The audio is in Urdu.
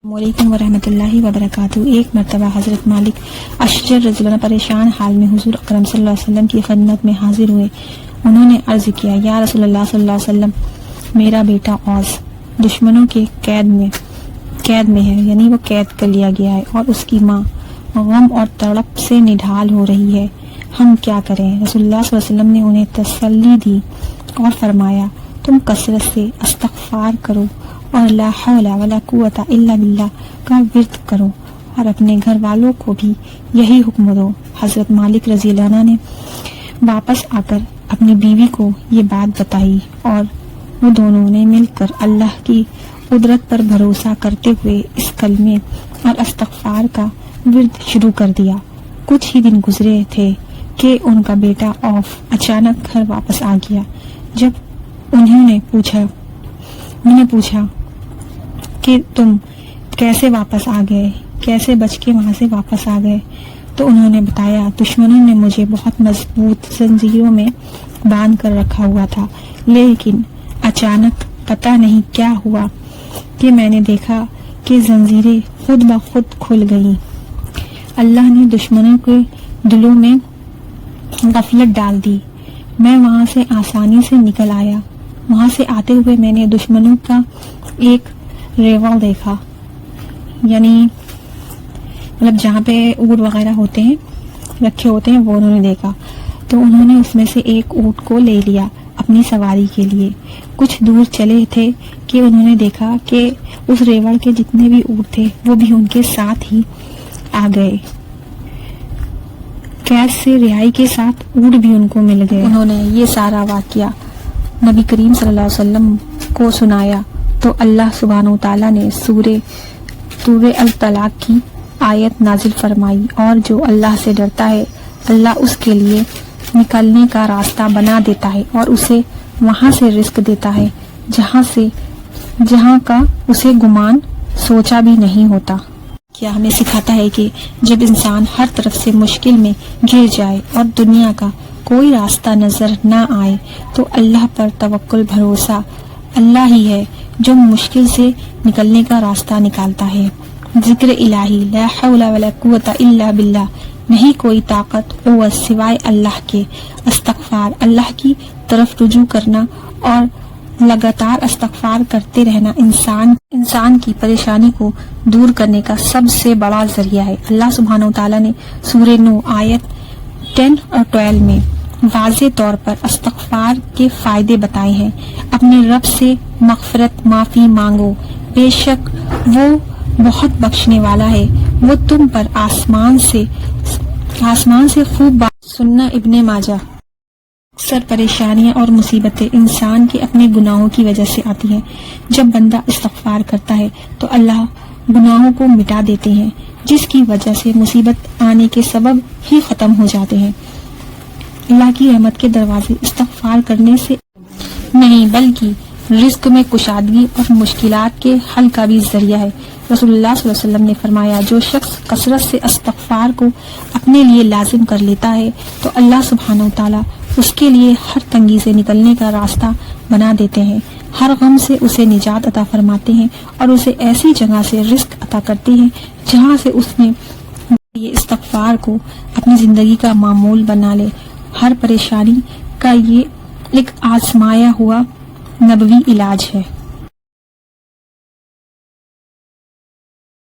السلام علیکم ورحمۃ اللہ وبرکاتہ۔ ایک مرتبہ حضرت مالک اشجر رضی اللہ عنہ پریشان حال میں حضور اکرم صلی اللہ علیہ وسلم کی خدمت میں حاضر ہوئے۔ انہوں نے عرض کیا، یا رسول اللہ صلی اللہ علیہ وسلم، میرا بیٹا اوس دشمنوں کے قید میں ہے، یعنی وہ قید کر لیا گیا ہے، اور اس کی ماں غم اور تڑپ سے نڈھال ہو رہی ہے، ہم کیا کریں؟ رسول اللہ صلی اللہ علیہ وسلم نے انہیں تسلی دی اور فرمایا، تم کثرت سے استغفار کرو اور لا حول ولا قوت الا باللہ کا ورد کرو، اور اپنے گھر والوں کو بھی یہی حکم دو۔ حضرت مالک رضی اللہ عنہ نے واپس آ کر اپنی بیوی کو یہ بات بتائی، اور وہ دونوں نے مل کر اللہ کی قدرت پر بھروسہ کرتے ہوئے اس کلمے اور استغفار کا ورد شروع کر دیا۔ کچھ ہی دن گزرے تھے کہ ان کا بیٹا اوف اچانک گھر واپس آ گیا۔ جب انہوں نے پوچھا کہ تم کیسے واپس آ گئے، کیسے بچ کے وہاں سے واپس آ گئے، تو انہوں نے بتایا، دشمنوں نے مجھے بہت مضبوط زنجیروں میں باندھ کر رکھا ہوا تھا، لیکن اچانک پتہ نہیں کیا ہوا کہ میں نے دیکھا کہ زنجیریں خود بخود کھل گئیں۔ اللہ نے دشمنوں کے دلوں میں غفلت ڈال دی، میں وہاں سے آسانی سے نکل آیا۔ وہاں سے آتے ہوئے میں نے دشمنوں کا ایک ریوڑ دیکھا، یعنی مطلب جہاں پہ اونٹ وغیرہ ہوتے ہیں رکھے ہوتے ہیں، وہ انہوں نے دیکھا، تو انہوں نے اس میں سے ایک اونٹ کو لے لیا اپنی سواری کے لیے۔ کچھ دور چلے تھے کہ انہوں نے دیکھا کہ اس ریوڑ کے جتنے بھی اونٹ تھے وہ بھی ان کے ساتھ ہی آ گئے، قید سے رہائی کے ساتھ اونٹ بھی ان کو مل گئے۔ انہوں نے یہ سارا واقعہ نبی کریم صلی اللہ علیہ وسلم کو سنایا تو اللہ سبحانہ و تعالیٰ نے سورہ الطلاق کی آیت نازل فرمائی، اور جو اللہ سے ڈرتا ہے اللہ اس کے لیے نکلنے کا راستہ بنا دیتا ہے اور اسے وہاں سے رزق دیتا ہے جہاں کا اسے گمان سوچا بھی نہیں ہوتا۔ کیا ہمیں سکھاتا ہے کہ جب انسان ہر طرف سے مشکل میں گر جائے اور دنیا کا کوئی راستہ نظر نہ آئے تو اللہ پر توکل بھروسہ اللہ ہی ہے جو مشکل سے نکلنے کا راستہ نکالتا ہے۔ ذکر الہی، لا حول ولا قوت الا باللہ، نہیں کوئی طاقت قوت سوائے اللہ کے، استغفار، اللہ کی طرف رجوع کرنا اور لگاتار استغفار کرتے رہنا انسان کی پریشانی کو دور کرنے کا سب سے بڑا ذریعہ ہے۔ اللہ سبحانہ وتعالیٰ نے سورہ نو آیت 10 اور 12 میں واضح طور پر استغفار کے فائدے بتائے ہیں۔ اپنے رب سے مغفرت معافی مانگو، بے شک وہ بہت بخشنے والا ہے، وہ تم پر آسمان سے خوب بات سننا۔ ابن ماجہ۔ اکثر پریشانیاں اور مصیبتیں انسان کے اپنے گناہوں کی وجہ سے آتی ہیں۔ جب بندہ استغفار کرتا ہے تو اللہ گناہوں کو مٹا دیتے ہیں، جس کی وجہ سے مصیبت آنے کے سبب ہی ختم ہو جاتے ہیں۔ اللہ کی رحمت کے دروازے استغفار کرنے سے نہیں بلکہ رزق میں کشادگی اور مشکلات کے حل کا بھی ذریعہ ہے۔ رسول اللہ صلی اللہ علیہ وسلم نے فرمایا، جو شخص کثرت سے استغفار کو اپنے لیے لازم کر لیتا ہے تو اللہ سبحانہ وتعالیٰ اس کے لیے ہر تنگی سے نکلنے کا راستہ بنا دیتے ہیں، ہر غم سے اسے نجات عطا فرماتے ہیں، اور اسے ایسی جگہ سے رزق عطا کرتے ہیں جہاں سے اس نے یہ استغفار کو اپنی زندگی کا معمول بنا لے۔ ہر پریشانی کا یہ ایک آزمایا ہوا نبوی علاج ہے۔